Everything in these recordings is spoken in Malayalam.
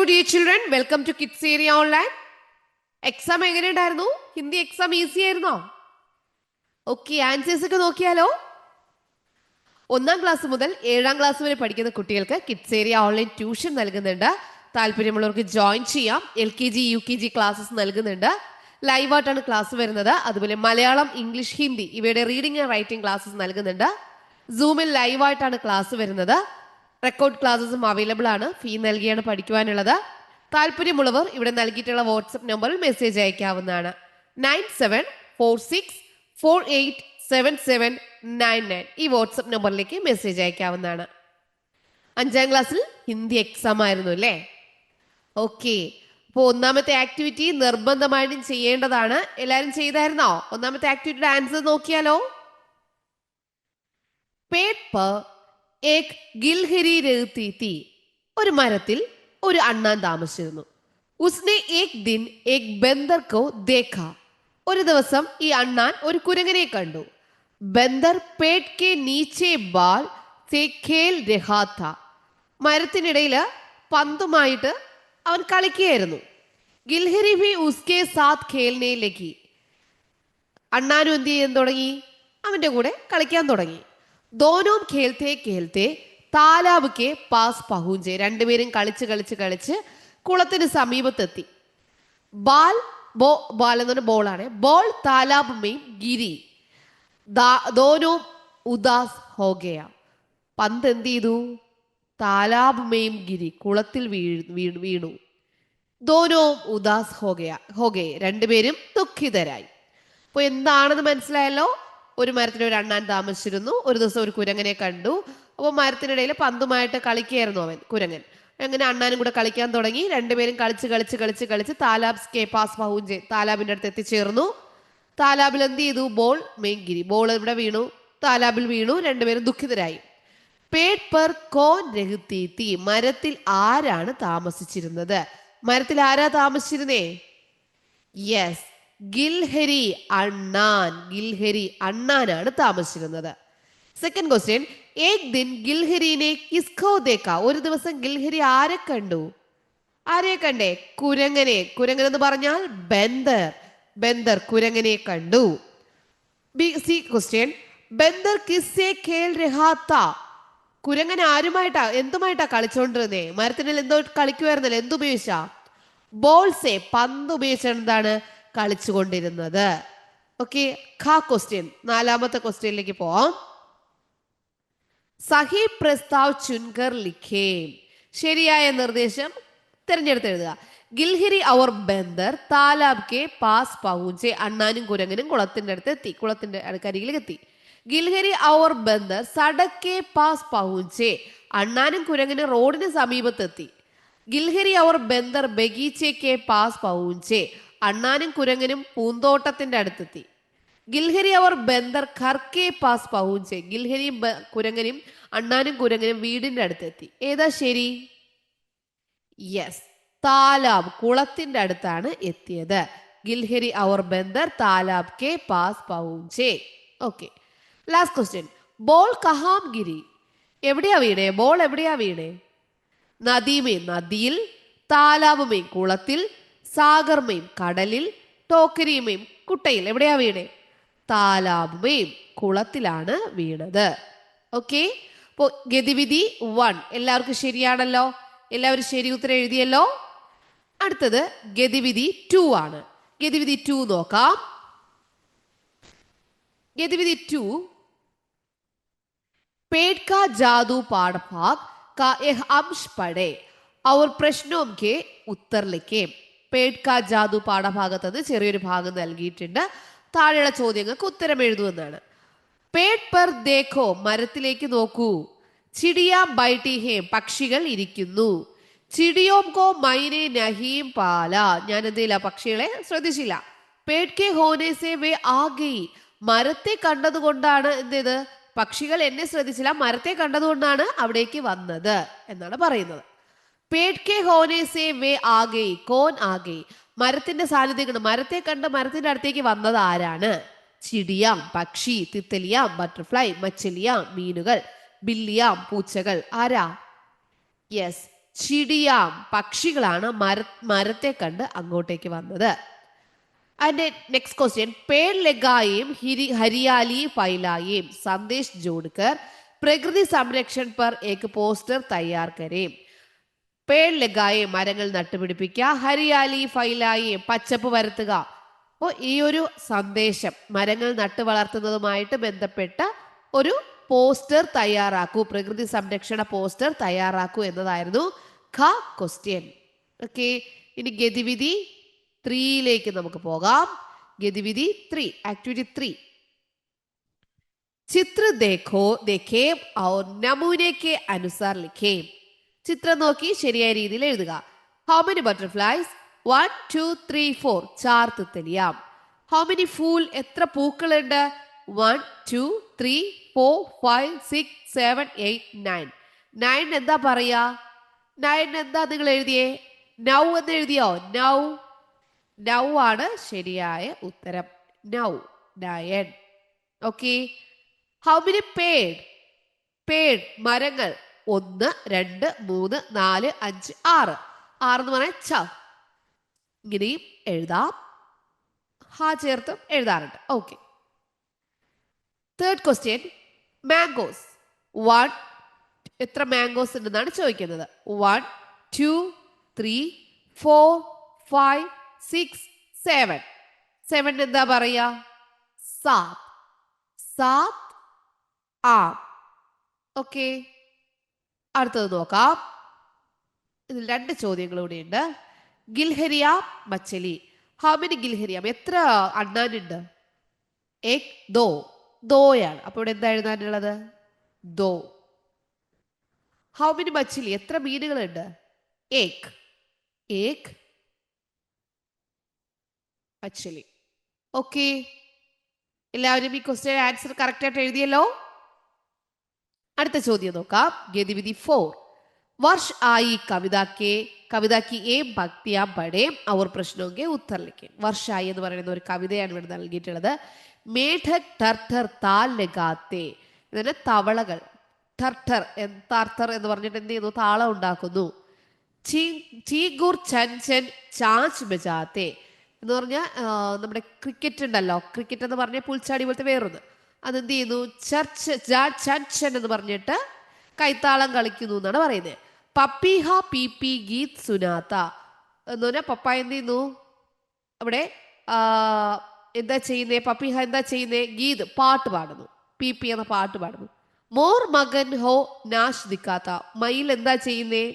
Hello dear children, welcome to Kids Area Online. Exam എങ്ങനെയുണ്ടായിരുന്നു? ഹിന്ദി എക്സാം ഈസി ആയിരുന്നോ? ഓക്കെ, ആൻസേഴ്സ് ഒക്കെ നോക്കിയാലോ? 1ാം ക്ലാസ് മുതൽ 7ാം ക്ലാസ് വരെ പഠിക്കുന്ന കുട്ടികൾക്ക് കിഡ്സ് ഏരിയ ഓൺലൈൻ ട്യൂഷൻ നൽകുന്നുണ്ട്. താല്പര്യമുള്ളവർക്ക് ജോയിൻ ചെയ്യാം. LKG UKG ക്ലാസ്സസ് നൽകുന്നുണ്ട്. ലൈവായിട്ടാണ് ക്ലാസ് വരുന്നത്. അതുപോലെ മലയാളം, ഇംഗ്ലീഷ്, ഹിന്ദി ഇവയുടെ റീഡിംഗ് ആൻഡ് റൈറ്റിംഗ് ക്ലാസ്സസ് നൽകുന്നുണ്ട്. സൂമിൽ ലൈവായിട്ടാണ് ക്ലാസ് വരുന്നത്. റെക്കോർഡ് ക്ലാസ്സസും അവൈലബിൾ ആണ്. ഫീ നൽകിയാണ് പഠിക്കുവാനുള്ളത്. താല്പര്യമുള്ളവർ ഇവിടെ നൽകിയിട്ടുള്ള വാട്സപ്പ് നമ്പറിൽ മെസ്സേജ് അയക്കാവുന്നതാണ്. 9746487799 ഈ വാട്സപ്പ് നമ്പറിലേക്ക് മെസ്സേജ് അയക്കാവുന്നതാണ്. 5ാം ക്ലാസ്സിൽ ഹിന്ദി എക്സാം ആയിരുന്നു അല്ലേ? ഓക്കെ, അപ്പോൾ 1ാമത്തെ ആക്ടിവിറ്റി നിർബന്ധമായിട്ടും ചെയ്യേണ്ടതാണ്. എല്ലാവരും ചെയ്തായിരുന്നോ? 1ാമത്തെ ആക്ടിവിറ്റിയുടെ ആൻസർ നോക്കിയാലോ? पेड़ पर एक गिलहरी रहती थी. ഒരു മരത്തിൽ ഒരു അണ്ണാൻ താമസിച്ചിരുന്നു. ഉസ്നെ ഏക് ദിൻ ഏക് ബന്ദർ കോ ദേഖ. ഒരു ദിവസം ഈ അണ്ണാൻ ഒരു കുരങ്ങനെ കണ്ടു. ബന്ദർ പേട് കെ നീച്ചെ ബാൽ സേ ഖേൽ രഹാ ഥാ. മരത്തിനിടയിൽ പന്തുമായിട്ട് അവൻ കളിക്കുകയായിരുന്നു. ഗിൽഹരി ഭി ഉസ്കെ സാത്ത് ഖേൽനെ ലഗി. അണ്ണാനും എന്ത് ചെയ്യാൻ തുടങ്ങി? അവന്റെ കൂടെ കളിക്കാൻ തുടങ്ങി. ദോനോം ഖേൽത്തെ ഖേൽത്തെ താലാബ് കെ പാസ് പഹൂഞ്ചെ. രണ്ടുപേരും കളിച്ച് കളിച്ച് കളിച്ച് കുളത്തിന് സമീപത്തെത്തി. ബാൽ ബാൽ എന്ന് പറഞ്ഞ ബോളാണ്. ബോൾ താലാബ് മെയിൻ ഗിരി. ദോനോം ഉദാസ് ഹോഗയ. പന്ത് എന്ത് ചെയ്തു? താലാബ് മെയിം ഗിരി കുളത്തിൽ വീണു. ദോനോം ഉദാസ് ഹോഗയ രണ്ടുപേരും ദുഃഖിതരായി. അപ്പൊ എന്താണെന്ന് മനസ്സിലായല്ലോ? ഒരു മരത്തിൽ ഒരു അണ്ണാൻ താമസിച്ചിരുന്നു. ഒരു ദിവസം ഒരു കുരങ്ങനെ കണ്ടു. അപ്പോൾ മരത്തിനിടയിൽ പന്തുമായിട്ട് കളിക്കുകയായിരുന്നു അവൻ കുരങ്ങൻ. അങ്ങനെ അണ്ണാനും കൂടെ കളിക്കാൻ തുടങ്ങി. രണ്ടുപേരും കളിച്ച് കളിച്ച് കളിച്ച് കളിച്ച് താലാബ് കെ പാസ് പഹൂഞ്ചെ. താലാബിന്റെ അടുത്ത് എത്തിച്ചേർന്നു. താലാബിൽ എന്ത് ചെയ്തു? ബോൾ മെയിൻഗിരി. ബോൾ ഇവിടെ വീണു, താലാബിൽ വീണു. രണ്ടുപേരും ദുഃഖിതരായി. പേട് പർ കോൻ രഹത്തി തീ. മരത്തിൽ ആരാണ് താമസിച്ചിരുന്നത്? മരത്തിൽ ആരാ താമസിച്ചിരുന്നേ? യെസ്, ഗിൽഹരി അണ്ണാൻ. ഗിൽഹരി അണ്ണാനാണ് താമസിച്ചിരുന്നത്. സെക്കൻഡ് ക്വസ്റ്റ്യൻ, ഏക് ദിൻ ഗിൽഹരിനെ കിസ്കോ ദേഖ. ഒരു ദിവസം ഗിൽഹരി ആരെ കണ്ടു? ആരെ കണ്ടേ? കുരങ്ങനെ. കുരങ്ങൻ എന്ന് പറഞ്ഞാൽ ബന്ദർ. ബന്ദർ കുരങ്ങനെ കണ്ടു. സി ക്വസ്റ്റ്യൻ, ബന്ദർ കിസ്സെ ഖേൽ രഹാ താ. കുരങ്ങൻ ആരുമായിട്ടാ എന്തുമായിട്ടാ കളിച്ചോണ്ടിരുന്നേ? മരത്തിനിൽ എന്തോ കളിക്കുമായിരുന്നല്ലോ. എന്തുപയോഗിച്ചാ? ബോൾസെ പന്ത് ഉപയോഗിച്ചാണ് എന്താണ് കളിച്ചുകൊണ്ടിരുന്നത്. Okay, ഖാ question. 4ാമത്തെ ക്വസ്റ്റ്യനിലേക്ക് പോവാം. സഹി പ്രസ്താവ് ചുൻകർ ലിഖേ. ശരിയായ നിർദ്ദേശം തിരഞ്ഞെടുത്ത് എഴുതുക. ഗിൽഹരി ഔർ ബന്ദർ താലാബ് കെ പാസ് പഹൂഞ്ചെ. അണ്ണാനും കുരങ്ങനും കുളത്തിന്റെ അടുത്ത് എത്തി. കുളത്തിന്റെ കരികിലേക്ക് എത്തി. ഗിൽഹരി ഔർ ബന്ദർ സടക് കെ പാസ് പഹൂഞ്ചെ. അണ്ണാനും കുരങ്ങനും റോഡിന് സമീപത്തെത്തി. ഗിൽഹരി ഔർ ബന്ദർ ബഗീച്ചെ കെ പാസ് പഹൂഞ്ചെ. അണ്ണാനും കുരങ്ങനും പൂന്തോട്ടത്തിന്റെ അടുത്തെത്തി. ഗിൽഹരി അവർ ബന്ദർ ഘർ കെ പാസ് പഹൂഞ്ചെ. ഗിൽഹരിയും കുരങ്ങനും അണ്ണാനും കുരങ്ങനും വീടിന്റെ അടുത്തെത്തി. ഏതാ ശരി? യെസ്, താലാബ് കുളത്തിന്റെ അടുത്താണ് എത്തിയത്. ഗിൽഹരി അവർ ബന്ദർ താലാബ് കെ പാസ് പഹൂഞ്ചെ. Okay, last question. Ball Kahaan ഗിരി. എവിടെയാ വീണേ? ബോൾ എവിടെയാ വീണേ? നദീമേ നദിയിൽ, താലാബുമേം കുളത്തിൽ, സാഗർമേം കടലിൽ, ടോക്കരിയുമേം കുട്ടയിൽ. എവിടെയാ വീണേ? താലാബുമേം കുളത്തിലാണ് വീണത്. ഓക്കെ, അപ്പോൾ ഗതിവിധി 1 എല്ലാവർക്കും ശരിയാണല്ലോ. എല്ലാവരും ശരി ഉത്തരം എഴുതിയല്ലോ. അടുത്തത് ഗതിവിധി 2 ആണ്. ഗതിവിധി 2 നോക്കാം. ഗതിവിധി 2, पेड़ का जादू पाठ भाग का एक अंश पढ़े और प्रश्नों के उत्तर लिखे. പേഡ് കാ ജാദു പാഠഭാഗത്ത് നിന്ന് ചെറിയൊരു ഭാഗം നൽകിയിട്ടുണ്ട്. താഴെയുള്ള ചോദ്യങ്ങൾക്ക് ഉത്തരം എഴുതുമെന്നാണ്. പേഡ് പർ ദേഖോ. മരത്തിലേക്ക് നോക്കൂ. ചിടിയാം ബൈട്ടി ഹേം. പക്ഷികൾ ഇരിക്കുന്നു. ചിടിയോം കോ മൈനെ നഹീം പാല. ഞാൻ എന്തില്ല പക്ഷികളെ ശ്രദ്ധിച്ചില്ല. പേഡ് കെ ഹോനെ സേ വേ ആ ഗയി. മരത്തെ കണ്ടതുകൊണ്ടാണ് എന്ത്? പക്ഷികൾ എന്നെ ശ്രദ്ധിച്ചില്ല, മരത്തെ കണ്ടതുകൊണ്ടാണ് അവിടേക്ക് വന്നത് എന്നാണ് പറയുന്നത്. പേട് കെ ഹോനെ സേ വേ ആ ഗയി. കോൻ ആ ഗയി. മരത്തിന്റെ സാന്നിധ്യം കണ്ട് മരത്തെ കണ്ട് മരത്തിന്റെ അടുത്തേക്ക് വന്നത് ആരാണ്? ചിടിയാം പക്ഷി, തിത്തലിയാം ബട്ടർഫ്ലൈ, മച്ചലിയാം മീനുകൾ, ബില്ലിയാം പൂച്ചകൾ. ആരാ? യെസ്, ചിടിയാം പക്ഷികളാണ് മരത്തെ കണ്ട് അങ്ങോട്ടേക്ക് വന്നത്. അതിന്റെ നെക്സ്റ്റ് ക്വസ്റ്റ്യൻ, पेड़ लगाएं हरियाली फैलाएं संदेश जोड़कर പ്രകൃതി സംരക്ഷൺ पर एक പോസ്റ്റർ തയ്യാർ करें. പേड़ लगाएं മരങ്ങൾ നട്ടുപിടിപ്പിക്കുക, ഹരിയാലി ഫൈലായി പച്ചപ്പ് വരുത്തുക. അപ്പോൾ ഈ ഒരു സന്ദേശം മരങ്ങൾ നട്ടു വളർത്തുന്നതുമായിട്ട് ബന്ധപ്പെട്ട ഒരു പോസ്റ്റർ തയ്യാറാക്കൂ, പ്രകൃതി സംരക്ഷണ പോസ്റ്റർ തയ്യാറാക്കൂ എന്നതായിരുന്നു ഖ ക്വസ്റ്റ്യൻ. ഓക്കെ, ഇനി ഗതിവിധി 3 നമുക്ക് പോകാം. ഗതിവിധി 3, ആക്ടിവിറ്റി 3. ചിത്ര ദേഖേ ഔർ നമൂനെ കെ അനുസാർ ലിഖേ. ചിത്രം നോക്കി ശരിയായ രീതിയിൽ എഴുതുക. How many butterflies? 1 2 3 4. 4 തിത്തലിയാം. ഹൗ മെനി ഫൂൾ? എത്ര പൂക്കളുണ്ട്? 1 2 3 4 5 6 7 8 9. 9 എന്താ പറയാ? 9 എന്താ നിങ്ങൾ എഴുതിയേ? നൗ എന്ന് എഴുതിയോ? നൗ. നൗ ആണ് ശരിയായ ഉത്തരം. നൗ, 9. ഓക്കെ. ഹൗ മെനി പേഡ്? പേഡ് മരങ്ങൾ 1 2 3 4 5 6. 6 എന്ന് പറയാൻ ച. ഇങ്ങനെയും എഴുതാം, ഹാ ചേർത്തും എഴുതാറുണ്ട്. ഓക്കെ. Third question, mangoes. 1 എത്ര മാംഗോസ് ഉണ്ടെന്നാണ് ചോദിക്കുന്നത്. 1 2 3 4 5 6 7. 7 എന്താ പറയാ? സാത്. സാത് ആം. ഓക്കെ, അടുത്തത് നോക്കാം. ഇതിൽ 2 ചോദ്യങ്ങൾ കൂടിയുണ്ട്. ഗിൽഹരിയാം മച്ചലി. ഹൗ മെനി ഗിൽഹരിയാം? എത്ര അണ്ണാനുണ്ട്? ഏക് ദോ. ദോയാണ്. അപ്പോൾ ഇവിടെ എന്താ എഴുതാനുള്ളത്? ദോ. How many മച്ചലി? എത്ര മീനുകളുണ്ട്? ഏക്. ഏക് മച്ചലി. ഓക്കെ, എല്ലാവരും ഈ ക്വസ്റ്റ്യൻ ആൻസർ കറക്റ്റ് ആയിട്ട് എഴുതിയല്ലോ. അടുത്ത ചോദ്യം നോക്കാം. ഗതിവിധി 4. वर्ष आई കവിത की ഏം ഭക്തിയാം പടേം അവർ പ്രശ്നമൊക്കെ ഉത്തർ ലിഖേം. വർഷായി എന്ന് പറയുന്ന ഒരു കവിതയാണ് ഇവിടെ നൽകിയിട്ടുള്ളത്. മേഠക് ടർട്ടർ താൽ ലഗാത്തെ. ഇതിന് തവളകൾ ടർട്ടർ ടർട്ടർ എന്ന് പറഞ്ഞിട്ട് എന്ത് ചെയ്യുന്നു? താളം ഉണ്ടാക്കുന്നു. ചീഗുർ ചൻചൻ ചാച്ച് ബജാത്തെ എന്ന് പറഞ്ഞാൽ നമ്മുടെ ക്രിക്കറ്റ് ഉണ്ടല്ലോ, ക്രിക്കറ്റ് എന്ന് പറഞ്ഞാൽ പുൽച്ചാടി പോലത്തെ വേറൊന്ന്, അതെന്ത് ചെയ്യുന്നു? ചർച്ചൻ എന്ന് പറഞ്ഞിട്ട് കൈത്താളം കളിക്കുന്നു എന്നാണ് പറയുന്നത്. പപ്പിഹ പി പി ഗീത് സുനാത്ത എന്ന് പറഞ്ഞാൽ പപ്പായ എന്ത് ചെയ്യുന്നു? അവിടെ എന്താ ചെയ്യുന്നേ? പപ്പിഹ എന്താ ചെയ്യുന്നേ? ഗീത് പാട്ട് പാടുന്നു. പി പി എന്ന പാട്ട് പാടുന്നു. മോർ മകൻ ഹോ നാശ് ദിക്കാത്ത. മയിൽ എന്താ ചെയ്യുന്നേ?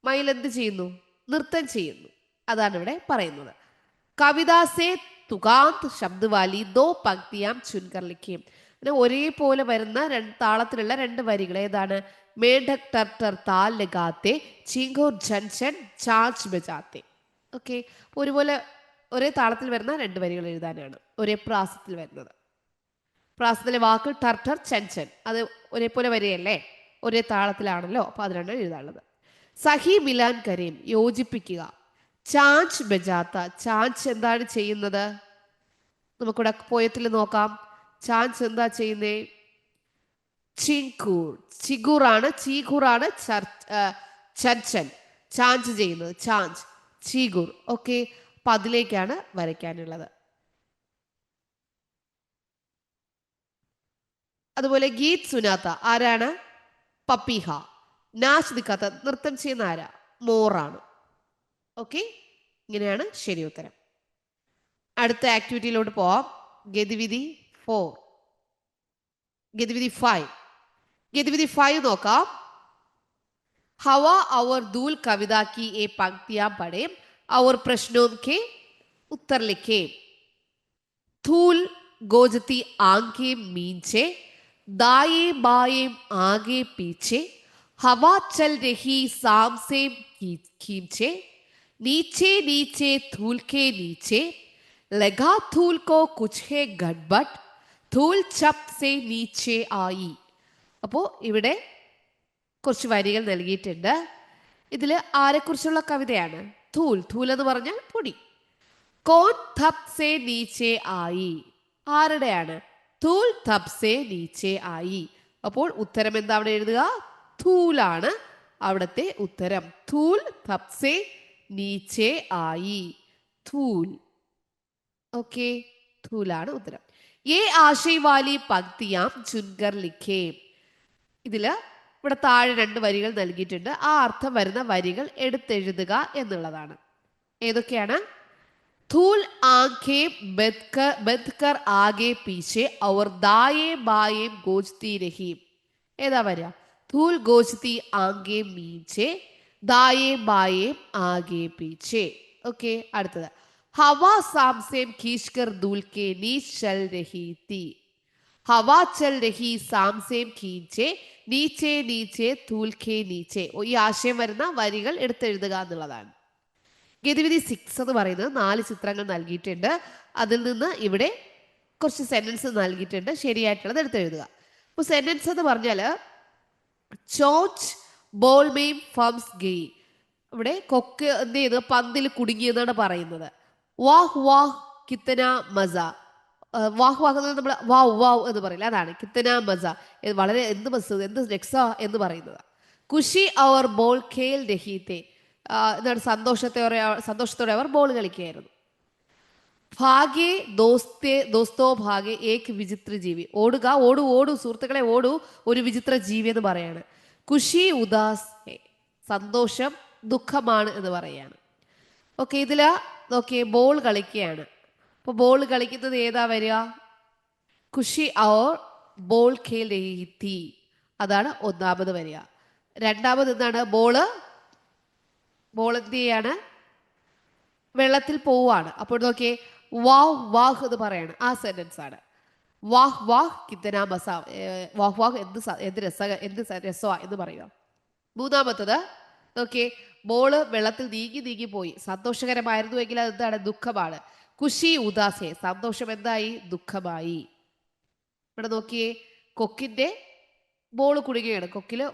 മയിൽ എന്ത് ചെയ്യുന്നു? നൃത്തം ചെയ്യുന്നു. അതാണ് ഇവിടെ പറയുന്നത്. കവിതാസേ തുകാന്ത് ശബ്ദവാലി ദോ പങ്ക്തിയാം ചുൻകർ ലിഖിയും. ഒരേപോലെ വരുന്ന താളത്തിലുള്ള 2 വരികൾ ഏതാണ്? മേഢക് ടർട്ടർ താൽ ലഗാത്തെ ചീങ്കോർ ജൻഷൻ ചാച്ച് ബജാത്തെ. ഓക്കെ, ഒരുപോലെ ഒരേ താളത്തിൽ വരുന്ന 2 വരികൾ എഴുതാനാണ്, ഒരേ പ്രാസത്തിൽ വരുന്നത്. പ്രാസത്തിലെ വാക്ക് ടർട്ടർ ചൻചൻ, അത് ഒരേപോലെ വരികയല്ലേ, ഒരേ താളത്തിലാണല്ലോ, അപ്പൊ അതിലാണ് എഴുതാനുള്ളത്. സഹി മിലാൻ കരീം യോജിപ്പിക്കുക. ചാഞ്ച് ബജാത്ത. ചാഞ്ച് എന്താണ് ചെയ്യുന്നത്? നമുക്കിവിടെ പോയത്തിൽ നോക്കാം. ചാഞ്ച് എന്താ ചെയ്യുന്നേ? ചിങ്കൂർ. ചിഗുറാണ്, ചീഖുറാണ് ചർച്ചൻ. ചാഞ്ച് ചെയ്യുന്നത് ചാഞ്ച്, ചീഗുർ. ഓക്കെ, അപ്പൊ അതിലേക്കാണ് വരയ്ക്കാനുള്ളത്. അതുപോലെ ഗീത് സുനാത്ത ആരാണ്? പപ്പിഹ. നാശ് ദിക്കാത്ത നൃത്തം ചെയ്യുന്ന ആരാ? മോറാണ്. ഓക്കെ, ഇങ്ങനെയാണ് ശരി ഉത്തരം. അടുത്ത ആക്ടിവിറ്റിയിലോട്ട് പോവാം. ഗതിവിധി 4. ഗതിവിധി 5. ഗതിവിധി 5 നോക്കാം. हवा और धूल कविता की ये पंक्तियां पढ़े और प्रश्नों के उत्तर लिखे. धूल गोजती आंखें मींचे, दाएं बाएं आगे पीछे, हवा चल रही शाम से खींचे, नीचे नीचे धूल के नीचे लगा धूल को कुछ है गड़बड़, धूल छप से नीचे आई. അപ്പോൾ ഇവിടെ കുറച്ച് വരികൾ നൽകിയിട്ടുണ്ട്. ഇതിൽ ആരെക്കുറിച്ചുള്ള കവിതയാണ്? ധൂൽ. ധൂൽ എന്ന് പറഞ്ഞാൽ പൊടി. കോൻ ധപ് സേ നീച്ചെ ആയി. ആരുടെയാണ്? ധൂൽ ധപ് സേ നീച്ചെ ആയി. അപ്പോൾ ഉത്തരം എന്താ അവിടെ എഴുതുക? ധൂലാണ് അവിടത്തെ ഉത്തരം. ധൂൽ തപ്സെ നീച്ചെ ആയി. ധൂൽ. ഓക്കെ, ധൂലാണ് ഉത്തരം. ഏ ആശയ് വാലി പങ്ക്തിയാം ചുൻകർ ലിഖേ. ഇതില് ഇവിടെ താഴെ 2 വരികൾ നൽകിയിട്ടുണ്ട്. ആ അർത്ഥം വരുന്ന വരികൾ എടുത്തെഴുതുക എന്നുള്ളതാണ്. ഏതൊക്കെയാണ്? ധൂൽ ആംഖേ ബദ്കർ ആകെ പീछे और दाएं बाएं गोचती रही. ഏതാ വരിക? ധൂൽ ഗോച്ചത്തി ആംഗേ മീച്ചെ ദായേ ബായേ ആകെ പീछे. ഓക്കെ, അടുത്തത്. ഹവാ സാംസേം ഖീഷ്കർ ധൂൽ കെ നീച്ച് ചൽ രഹി തീ. ഹവാ ചൽ രഹി സാംസേം ഖീഞ്ചെ നീച്ചെ നീച്ചെ ധൂൽ കെ നീച്ചെ. ഈ ആശയം വരുന്ന വരികൾ എടുത്തെഴുതുക എന്നുള്ളതാണ്. ഗതിവിധി 6 എന്ന് പറയുന്നത് 4 ചിത്രങ്ങൾ നൽകിയിട്ടുണ്ട്. അതിൽ നിന്ന് ഇവിടെ കുറച്ച് സെന്റൻസ് നൽകിയിട്ടുണ്ട്. ശരിയായിട്ടുള്ളത് എടുത്തെഴുതുക. അപ്പോൾ സെന്റൻസ് എന്ന് പറഞ്ഞാൽ ചോച്ച് ബോൾമെയിം ഫംസ് ഗെയ്. ഇവിടെ കൊക്ക് എന്ത് ചെയ്ത് പന്തിൽ കുടുങ്ങിയെന്നാണ് പറയുന്നത്. വാഹ് വാഹ് കിത്തന മസ. വാഹ് വാഹ് എന്ന് നമ്മൾ വാവ് വാവ് എന്ന് പറയില്ല, അതാണ് കിത്തന മസ. വളരെ എന്ത് മസ്, എന്ത് രക്ഷ എന്ന് പറയുന്നത്. ഖുഷി അവർ ബോൾ ഖേൽ രഹീത്തെ. എന്താണ് സന്തോഷത്തോടെ അവർ ബോൾ കളിക്കുകയായിരുന്നു. ഭാഗ്യേ ദോസ്തോ ഭാഗ്യ ഏക് വിചിത്ര ജീവി. ഓടുക, ഓടു ഓടു സുഹൃത്തുക്കളെ ഓടു, ഒരു വിചിത്ര ജീവി എന്ന് പറയാണ്. ഖുഷി ഉദാസ്, സന്തോഷം ദുഃഖമാണ് എന്ന് പറയാണ്. ഓക്കെ, ഇതില് നോക്കിയേ ബോൾ കളിക്കുകയാണ്. അപ്പൊ ബോൾ കളിക്കുന്നത് ഏതാ വരിക? ഖുഷി ഔർ ബോൾ ഖേൽ രഹി തീ, അതാണ് ഒന്നാമത് വരിക. രണ്ടാമത് എന്താണ്? ബോൾ എന്ത് ചെയ്യാണ്? വെള്ളത്തിൽ പോവാണ്. അപ്പോൾ നോക്കിയേ വാഹ് വാഹ് എന്ന് പറയാണ്. ആ സെന്റൻസ് ആണ്. വാഹ് വാഹ് കിത്തന മസ. വാഹ് വാഹ് എന്ത് രസമാ എന്ന് പറയുക. മൂന്നാമത്തത് നോക്കിയേ, ബോള് വെള്ളത്തിൽ നീങ്ങി നീങ്ങി പോയി. സന്തോഷകരമായിരുന്നു എങ്കിൽ അത് എന്താണ്? ദുഃഖമാണ്. ഖുഷി ഉദാസെ, സന്തോഷം എന്തായി? ദുഃഖമായി. ഇവിടെ നോക്കിയേ, കൊക്കിന്റെ ബോൾ കുടുങ്ങുകയാണ്. കൊക്കില്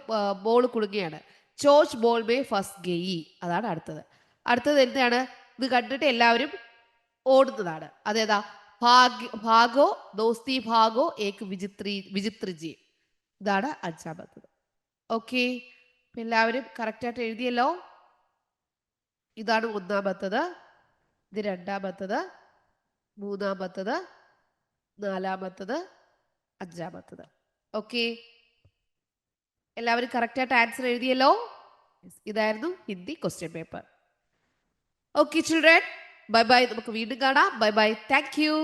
ബോൾ കുടുങ്ങുകയാണ്. ചോച്ച് ബോൾ മേ ഫസ് ഗെയി, അതാണ് അടുത്തത്. അടുത്തത് എന്താണ്? ഇത് കണ്ടിട്ട് എല്ലാവരും ഓടുന്നതാണ്. അതേതാ? ഭാഗോ ദോസ്തി ഭാഗോ ഏക് വിചിത്രജി. ഇതാണ് അഞ്ചാമത്തത്. ഓക്കെ, എല്ലാവരും കറക്റ്റായിട്ട് എഴുതിയല്ലോ. ഇതാണ് ഒന്നാമത്തത്, ഇത് രണ്ടാമത്തത്, മൂന്നാമത്തത്, നാലാമത്തത്, അഞ്ചാമത്തത്. ഓക്കെ, എല്ലാവരും കറക്റ്റായിട്ട് ആൻസർ എഴുതിയല്ലോ. ഇതായിരുന്നു Hindi question paper. Okay children, bye bye. നമുക്ക് വീണ്ടും കാണാം. Bye bye, thank you.